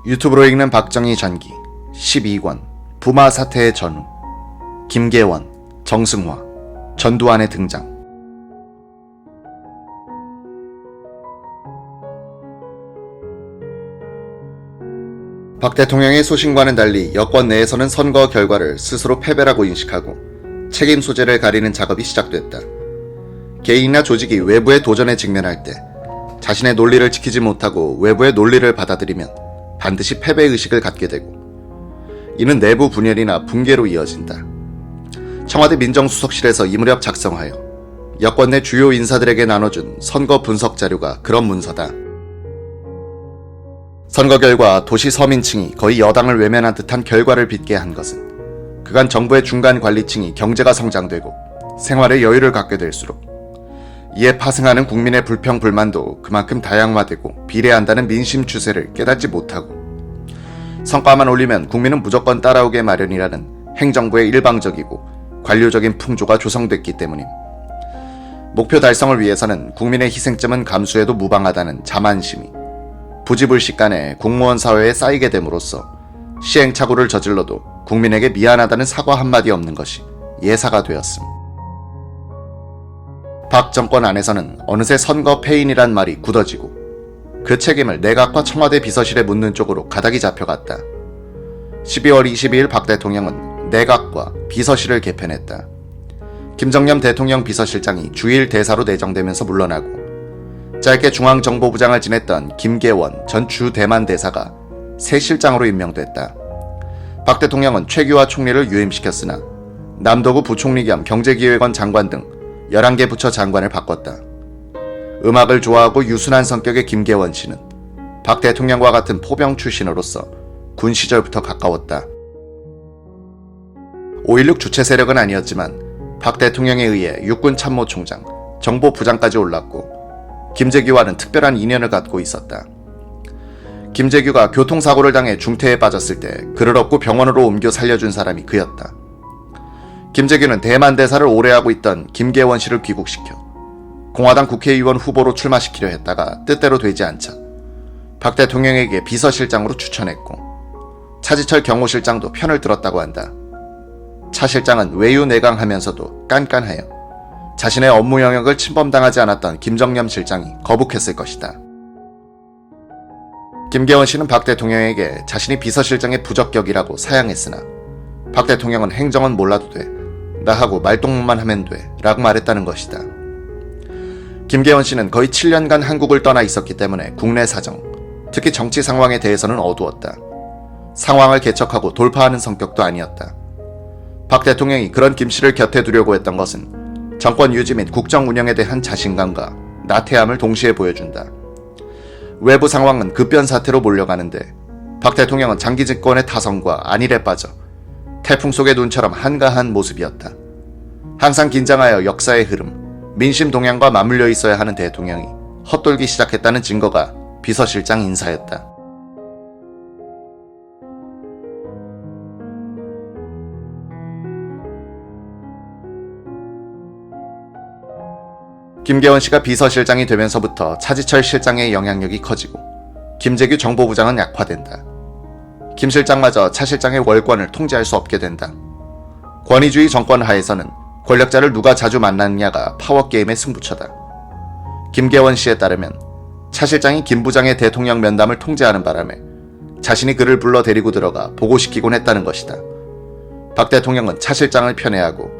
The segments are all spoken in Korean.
유튜브로 읽는 박정희 전기 12권 부마 사태의 전후 김계원, 정승화, 전두환의 등장. 박 대통령의 소신과는 달리 여권 내에서는 선거 결과를 스스로 패배라고 인식하고 책임 소재를 가리는 작업이 시작됐다. 개인이나 조직이 외부의 도전에 직면할 때 자신의 논리를 지키지 못하고 외부의 논리를 받아들이면 반드시 패배의식을 갖게 되고 이는 내부 분열이나 붕괴로 이어진다. 청와대 민정수석실에서 이 무렵 작성하여 여권 내 주요 인사들에게 나눠준 선거 분석 자료가 그런 문서다. 선거 결과 도시 서민층이 거의 여당을 외면한 듯한 결과를 빚게 한 것은 그간 정부의 중간 관리층이 경제가 성장되고 생활에 여유를 갖게 될수록 이에 파생하는 국민의 불평 불만도 그만큼 다양화되고 비례한다는 민심 추세를 깨닫지 못하고 성과만 올리면 국민은 무조건 따라오게 마련이라는 행정부의 일방적이고 관료적인 풍조가 조성됐기 때문임. 목표 달성을 위해서는 국민의 희생점은 감수해도 무방하다는 자만심이 부지불식 간에 공무원 사회에 쌓이게 됨으로써 시행착오를 저질러도 국민에게 미안하다는 사과 한마디 없는 것이 예사가 되었음. 박 정권 안에서는 어느새 선거 패인이란 말이 굳어지고 그 책임을 내각과 청와대 비서실에 묻는 쪽으로 가닥이 잡혀갔다. 12월 22일 박 대통령은 내각과 비서실을 개편했다. 김정념 대통령 비서실장이 주일 대사로 내정되면서 물러나고 짧게 중앙정보부장을 지냈던 김계원 전 주대만 대사가 새 실장으로 임명됐다. 박 대통령은 최규하 총리를 유임시켰으나 남도구 부총리 겸 경제기획원 장관 등 11개 부처 장관을 바꿨다. 음악을 좋아하고 유순한 성격의 김계원 씨는 박 대통령과 같은 포병 출신으로서 군 시절부터 가까웠다. 5.16 주체 세력은 아니었지만 박 대통령에 의해 육군 참모총장, 정보부장까지 올랐고 김재규와는 특별한 인연을 갖고 있었다. 김재규가 교통사고를 당해 중태에 빠졌을 때 그를 업고 병원으로 옮겨 살려준 사람이 그였다. 김재규는 대만 대사를 오래 하고 있던 김계원 씨를 귀국시켜 공화당 국회의원 후보로 출마시키려 했다가 뜻대로 되지 않자 박 대통령에게 비서실장으로 추천했고 차지철 경호실장도 편을 들었다고 한다. 차 실장은 외유내강하면서도 깐깐하여 자신의 업무 영역을 침범당하지 않았던 김정념 실장이 거북했을 것이다. 김계원 씨는 박 대통령에게 자신이 비서실장의 부적격이라고 사양했으나 박 대통령은 행정은 몰라도 돼. 나하고 말동무만 하면 돼. 라고 말했다는 것이다. 김계원 씨는 거의 7년간 한국을 떠나 있었기 때문에 국내 사정, 특히 정치 상황에 대해서는 어두웠다. 상황을 개척하고 돌파하는 성격도 아니었다. 박 대통령이 그런 김 씨를 곁에 두려고 했던 것은 정권 유지 및 국정 운영에 대한 자신감과 나태함을 동시에 보여준다. 외부 상황은 급변 사태로 몰려가는데 박 대통령은 장기 집권의 타성과 안일에 빠져 태풍 속의 눈처럼 한가한 모습이었다. 항상 긴장하여 역사의 흐름, 민심 동향과 맞물려 있어야 하는 대통령이 헛돌기 시작했다는 증거가 비서실장 인사였다. 김계원 씨가 비서실장이 되면서부터 차지철 실장의 영향력이 커지고 김재규 정보부장은 약화된다. 김 실장마저 차 실장의 월권을 통제할 수 없게 된다. 권위주의 정권 하에서는 권력자를 누가 자주 만나느냐가 파워게임의 승부처다. 김계원 씨에 따르면 차 실장이 김 부장의 대통령 면담을 통제하는 바람에 자신이 그를 불러 데리고 들어가 보고시키곤 했다는 것이다. 박 대통령은 차 실장을 편애하고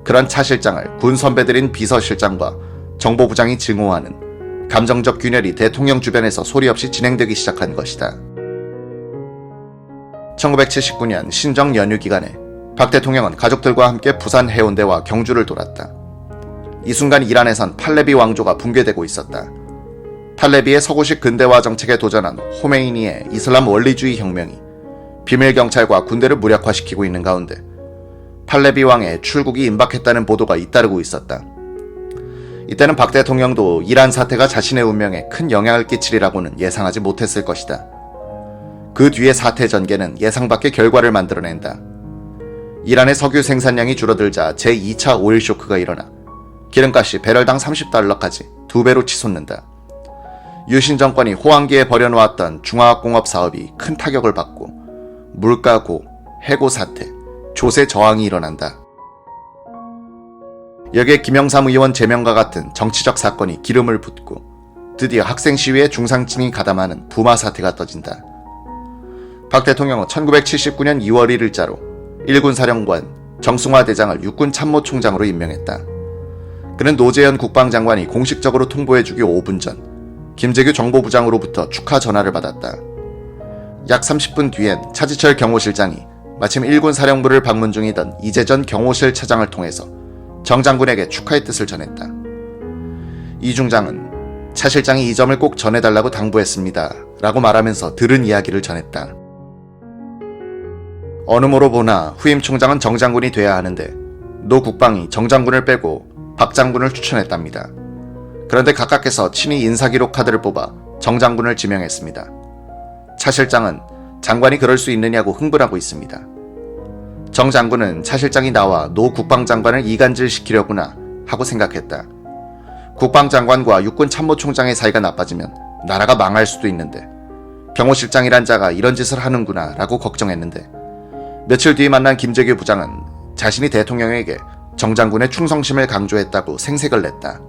그런 차 실장을 군 선배들인 비서실장과 정보부장이 증오하는 감정적 균열이 대통령 주변에서 소리 없이 진행되기 시작한 것이다. 1979년 신정 연휴 기간에 박 대통령은 가족들과 함께 부산 해운대와 경주를 돌았다. 이 순간 이란에선 팔레비 왕조가 붕괴되고 있었다. 팔레비의 서구식 근대화 정책에 도전한 호메이니의 이슬람 원리주의 혁명이 비밀경찰과 군대를 무력화시키고 있는 가운데 팔레비 왕의 출국이 임박했다는 보도가 잇따르고 있었다. 이때는 박 대통령도 이란 사태가 자신의 운명에 큰 영향을 끼치리라고는 예상하지 못했을 것이다. 그 뒤의 사태 전개는 예상 밖의 결과를 만들어낸다. 이란의 석유 생산량이 줄어들자 제2차 오일 쇼크가 일어나 기름값이 배럴당 $30까지 2배로 치솟는다. 유신 정권이 호황기에 벌여놓았던 중화학공업 사업이 큰 타격을 받고 물가고, 해고 사태, 조세 저항이 일어난다. 여기에 김영삼 의원 제명과 같은 정치적 사건이 기름을 붓고 드디어 학생 시위에 중상층이 가담하는 부마 사태가 떠진다. 박 대통령은 1979년 2월 1일자로 1군 사령관 정승화 대장을 육군 참모총장으로 임명했다. 그는 노재현 국방장관이 공식적으로 통보해주기 5분 전 김재규 정보부장으로부터 축하 전화를 받았다. 약 30분 뒤엔 차지철 경호실장이 마침 1군 사령부를 방문 중이던 이재전 경호실 차장을 통해서 정 장군에게 축하의 뜻을 전했다. 이 중장은 차 실장이 이 점을 꼭 전해달라고 당부했습니다 라고 말하면서 들은 이야기를 전했다. 어느 모로 보나 후임 총장은 정 장군이 돼야 하는데 노 국방이 정 장군을 빼고 박 장군을 추천했답니다. 그런데 각각께서 친히 인사기록 카드를 뽑아 정 장군을 지명했습니다. 차 실장은 장관이 그럴 수 있느냐고 흥분하고 있습니다. 정 장군은 차 실장이 나와 노 국방장관을 이간질시키려구나 하고 생각했다. 국방장관과 육군 참모총장의 사이가 나빠지면 나라가 망할 수도 있는데 경호실장이란 자가 이런 짓을 하는구나 라고 걱정했는데 며칠 뒤 만난 김재규 부장은 자신이 대통령에게 정 장군의 충성심을 강조했다고 생색을 냈다.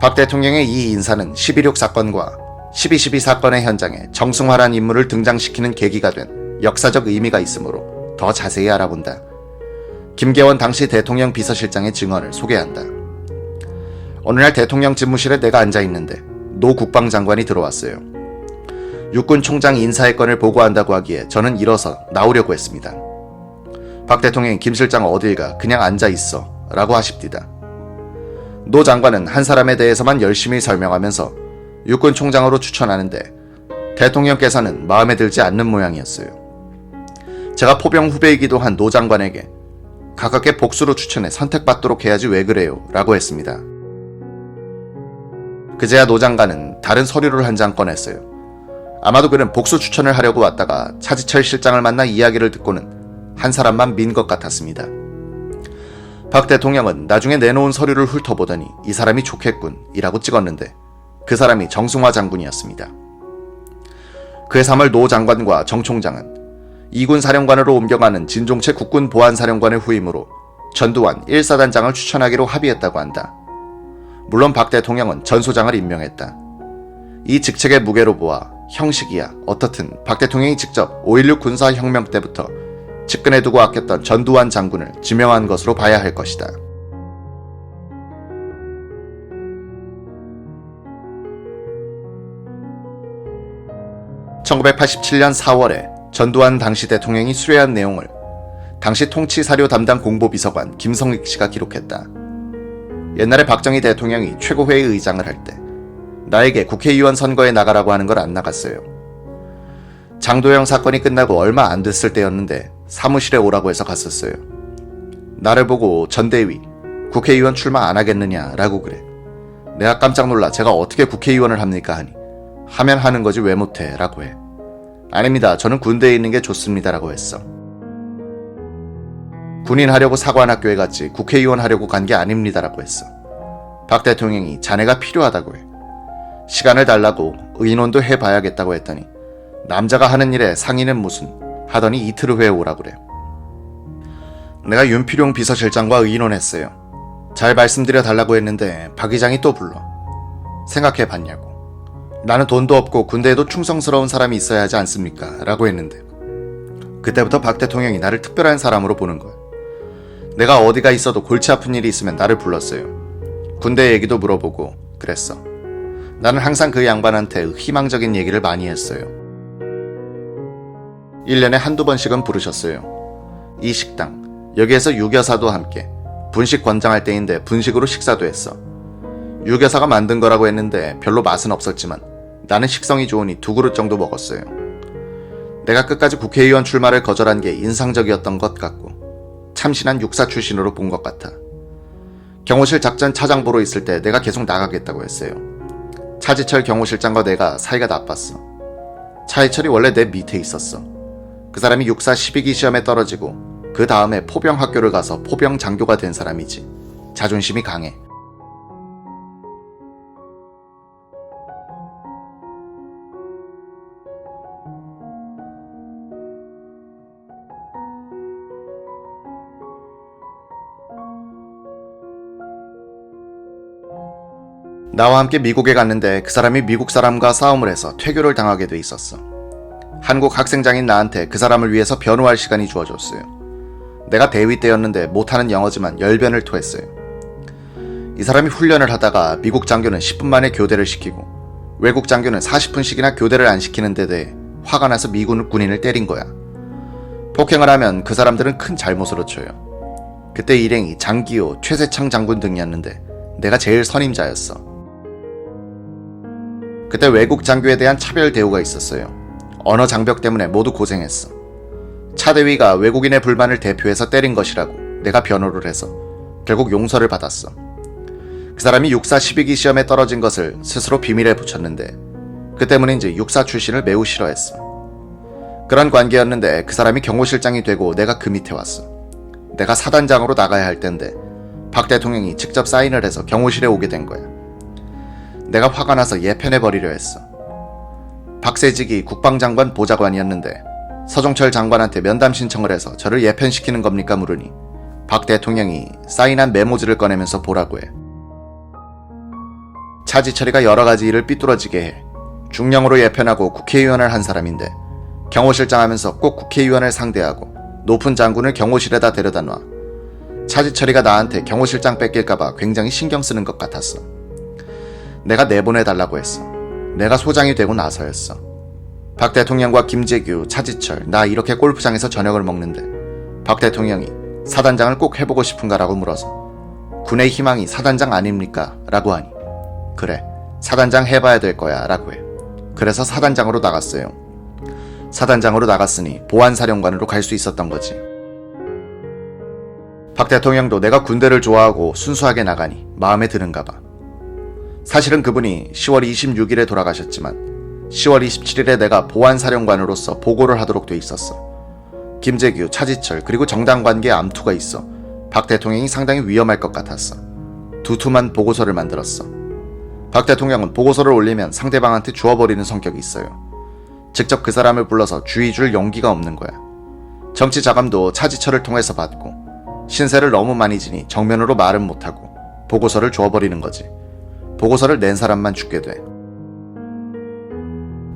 박 대통령의 이 인사는 12.6 사건과 12.12 사건의 현장에 정승화란 인물을 등장시키는 계기가 된 역사적 의미가 있으므로 더 자세히 알아본다. 김계원 당시 대통령 비서실장의 증언을 소개한다. 어느 날 대통령 집무실에 내가 앉아있는데 노 국방장관이 들어왔어요. 육군 총장 인사의 건을 보고한다고 하기에 저는 일어서 나오려고 했습니다. 박 대통령이 김 실장 어딜 가 그냥 앉아있어 라고 하십디다. 노 장관은 한 사람에 대해서만 열심히 설명하면서 육군 총장으로 추천하는데 대통령께서는 마음에 들지 않는 모양이었어요. 제가 포병 후배이기도 한 노 장관에게 가깝게 복수로 추천해 선택받도록 해야지 왜 그래요 라고 했습니다. 그제야 노 장관은 다른 서류를 한 장 꺼냈어요. 아마도 그는 복수 추천을 하려고 왔다가 차지철 실장을 만나 이야기를 듣고는 한 사람만 민 것 같았습니다. 박 대통령은 나중에 내놓은 서류를 훑어보더니 이 사람이 좋겠군 이라고 찍었는데 그 사람이 정승화 장군이었습니다. 그해 3월 노 장관과 정 총장은 2군 사령관으로 옮겨가는 진종채 국군 보안사령관의 후임으로 전두환 1사단장을 추천하기로 합의했다고 한다. 물론 박 대통령은 전 소장을 임명했다. 이 직책의 무게로 보아 형식이야 어떻든 박 대통령이 직접 5.16 군사혁명 때부터 측근에 두고 아꼈던 전두환 장군을 지명한 것으로 봐야 할 것이다. (1987년 4월에) 전두환 당시 대통령이 수뢰한 내용을 당시 통치사료 담당 공보비서관 김성익 씨가 기록했다. 옛날에 박정희 대통령이 최고회의 의장을 할 때 나에게 국회의원 선거에 나가라고 하는 걸 안 나갔어요. 장도영 사건이 끝나고 얼마 안 됐을 때였는데 사무실에 오라고 해서 갔었어요. 나를 보고 전대위 국회의원 출마 안 하겠느냐 라고 그래. 내가 깜짝 놀라 제가 어떻게 국회의원을 합니까 하니 하면 하는 거지 왜 못해 라고 해. 아닙니다. 저는 군대에 있는 게 좋습니다 라고 했어. 군인 하려고 사관학교에 갔지 국회의원 하려고 간 게 아닙니다 라고 했어. 박 대통령이 자네가 필요하다고 해. 시간을 달라고 의논도 해봐야겠다고 했더니 남자가 하는 일에 상의는 무슨 하더니 이틀 후에 오라 그래. 내가 윤필용 비서실장과 의논했어요. 잘 말씀드려 달라고 했는데 박 의장이 또 불러. 생각해봤냐고. 나는 돈도 없고 군대에도 충성스러운 사람이 있어야 하지 않습니까? 라고 했는데 그때부터 박 대통령이 나를 특별한 사람으로 보는 거야. 내가 어디가 있어도 골치 아픈 일이 있으면 나를 불렀어요. 군대 얘기도 물어보고 그랬어. 나는 항상 그 양반한테 희망적인 얘기를 많이 했어요. 1년에 한두 번씩은 부르셨어요. 이 식당, 여기에서 유교사도 함께 분식 권장할 때인데 분식으로 식사도 했어. 유교사가 만든 거라고 했는데 별로 맛은 없었지만 나는 식성이 좋으니 2그릇 정도 먹었어요. 내가 끝까지 국회의원 출마를 거절한 게 인상적이었던 것 같고 참신한 육사 출신으로 본 것 같아. 경호실 작전 차장보로 있을 때 내가 계속 나가겠다고 했어요. 차지철 경호실장과 내가 사이가 나빴어. 차지철이 원래 내 밑에 있었어. 그 사람이 육사 12기 시험에 떨어지고 그 다음에 포병학교를 가서 포병 장교가 된 사람이지. 자존심이 강해. 나와 함께 미국에 갔는데 그 사람이 미국 사람과 싸움을 해서 퇴교를 당하게 돼 있었어. 한국 학생장인 나한테 그 사람을 위해서 변호할 시간이 주어졌어요. 내가 대위 때였는데 못하는 영어지만 열변을 토했어요. 이 사람이 훈련을 하다가 미국 장교는 10분 만에 교대를 시키고 외국 장교는 40분씩이나 교대를 안 시키는 데 대해 화가 나서 미군 군인을 때린 거야. 폭행을 하면 그 사람들은 큰 잘못으로 쳐요. 그때 일행이 장기호, 최세창 장군 등이었는데 내가 제일 선임자였어. 그때 외국 장교에 대한 차별 대우가 있었어요. 언어 장벽 때문에 모두 고생했어. 차대위가 외국인의 불만을 대표해서 때린 것이라고 내가 변호를 해서 결국 용서를 받았어. 그 사람이 육사 12기 시험에 떨어진 것을 스스로 비밀에 붙였는데 그 때문인지 육사 출신을 매우 싫어했어. 그런 관계였는데 그 사람이 경호실장이 되고 내가 그 밑에 왔어. 내가 사단장으로 나가야 할 텐데 박 대통령이 직접 사인을 해서 경호실에 오게 된 거야. 내가 화가 나서 예편해버리려 했어. 박세직이 국방장관 보좌관이었는데 서종철 장관한테 면담 신청을 해서 저를 예편시키는 겁니까 물으니 박 대통령이 사인한 메모지를 꺼내면서 보라고 해. 차지철이가 여러가지 일을 삐뚤어지게 해. 중령으로 예편하고 국회의원을 한 사람인데 경호실장 하면서 꼭 국회의원을 상대하고 높은 장군을 경호실에다 데려다 놔. 차지철이가 나한테 경호실장 뺏길까봐 굉장히 신경 쓰는 것 같았어. 내가 내보내달라고 했어. 내가 소장이 되고 나서였어. 박 대통령과 김재규, 차지철, 나 이렇게 골프장에서 저녁을 먹는데 박 대통령이 사단장을 꼭 해보고 싶은가라고 물어서 군의 희망이 사단장 아닙니까? 라고 하니 그래, 사단장 해봐야 될 거야 라고 해. 그래서 사단장으로 나갔어요. 사단장으로 나갔으니 보안사령관으로 갈 수 있었던 거지. 박 대통령도 내가 군대를 좋아하고 순수하게 나가니 마음에 드는가 봐. 사실은 그분이 10월 26일에 돌아가셨지만 10월 27일에 내가 보안사령관으로서 보고를 하도록 돼 있었어. 김재규, 차지철 그리고 정당 관계에 암투가 있어 박 대통령이 상당히 위험할 것 같았어. 두툼한 보고서를 만들었어. 박 대통령은 보고서를 올리면 상대방한테 주워버리는 성격이 있어요. 직접 그 사람을 불러서 주의 줄 용기가 없는 거야. 정치 자감도 차지철을 통해서 받고 신세를 너무 많이 지니 정면으로 말은 못하고 보고서를 주워버리는 거지. 보고서를 낸 사람만 죽게 돼.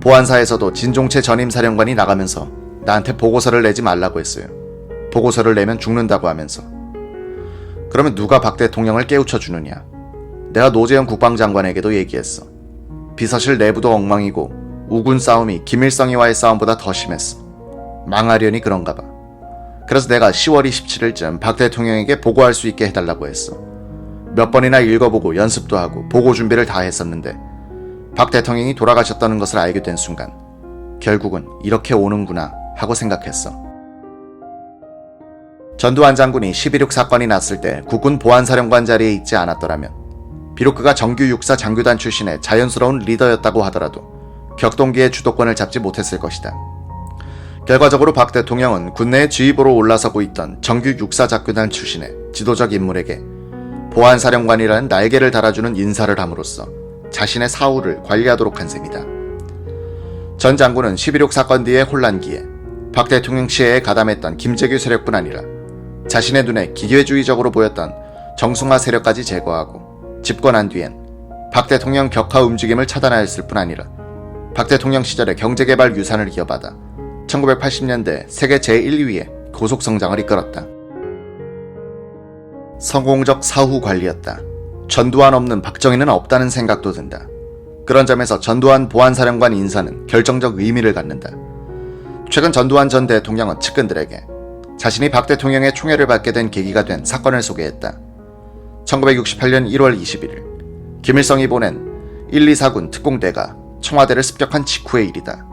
보안사에서도 진종채 전임 사령관이 나가면서 나한테 보고서를 내지 말라고 했어요. 보고서를 내면 죽는다고 하면서. 그러면 누가 박 대통령을 깨우쳐 주느냐. 내가 노재현 국방장관에게도 얘기했어. 비서실 내부도 엉망이고 우군 싸움이 김일성이와의 싸움보다 더 심했어. 망하려니 그런가 봐. 그래서 내가 10월 27일쯤 박 대통령에게 보고할 수 있게 해달라고 했어. 몇 번이나 읽어보고 연습도 하고 보고 준비를 다 했었는데 박 대통령이 돌아가셨다는 것을 알게 된 순간 결국은 이렇게 오는구나 하고 생각했어. 전두환 장군이 12.6 사건이 났을 때 국군 보안사령관 자리에 있지 않았더라면 비록 그가 정규 육사 장교단 출신의 자연스러운 리더였다고 하더라도 격동기의 주도권을 잡지 못했을 것이다. 결과적으로 박 대통령은 군내의 지휘부로 올라서고 있던 정규 육사 작교단 출신의 지도적 인물에게 보안사령관이라는 날개를 달아주는 인사를 함으로써 자신의 사후를 관리하도록 한 셈이다. 전 장군은 11.6 사건 뒤의 혼란기에 박 대통령 시해에 가담했던 김재규 세력뿐 아니라 자신의 눈에 기계주의적으로 보였던 정승화 세력까지 제거하고 집권한 뒤엔 박 대통령 격하 움직임을 차단하였을 뿐 아니라 박 대통령 시절에 경제개발 유산을 이어받아 1980년대 세계 제1위의 고속성장을 이끌었다. 성공적 사후 관리였다. 전두환 없는 박정희는 없다는 생각도 든다. 그런 점에서 전두환 보안사령관 인사는 결정적 의미를 갖는다. 최근 전두환 전 대통령은 측근들에게 자신이 박 대통령의 총애를 받게 된 계기가 된 사건을 소개했다. 1968년 1월 21일 김일성이 보낸 1, 2, 4군 특공대가 청와대를 습격한 직후의 일이다.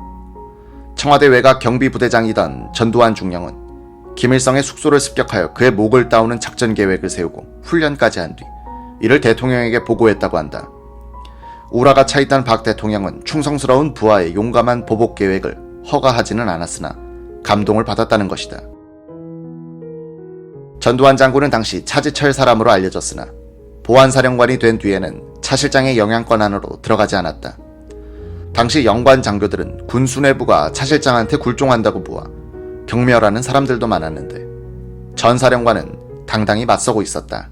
청와대 외곽 경비부대장이던 전두환 중령은 김일성의 숙소를 습격하여 그의 목을 따오는 작전 계획을 세우고 훈련까지 한 뒤 이를 대통령에게 보고했다고 한다. 우라가 차있던 박 대통령은 충성스러운 부하의 용감한 보복 계획을 허가하지는 않았으나 감동을 받았다는 것이다. 전두환 장군은 당시 차지철 사람으로 알려졌으나 보안사령관이 된 뒤에는 차실장의 영향권 안으로 들어가지 않았다. 당시 영관 장교들은 군 수뇌부가 차실장한테 굴종한다고 보아 경멸하는 사람들도 많았는데 전 사령관은 당당히 맞서고 있었다.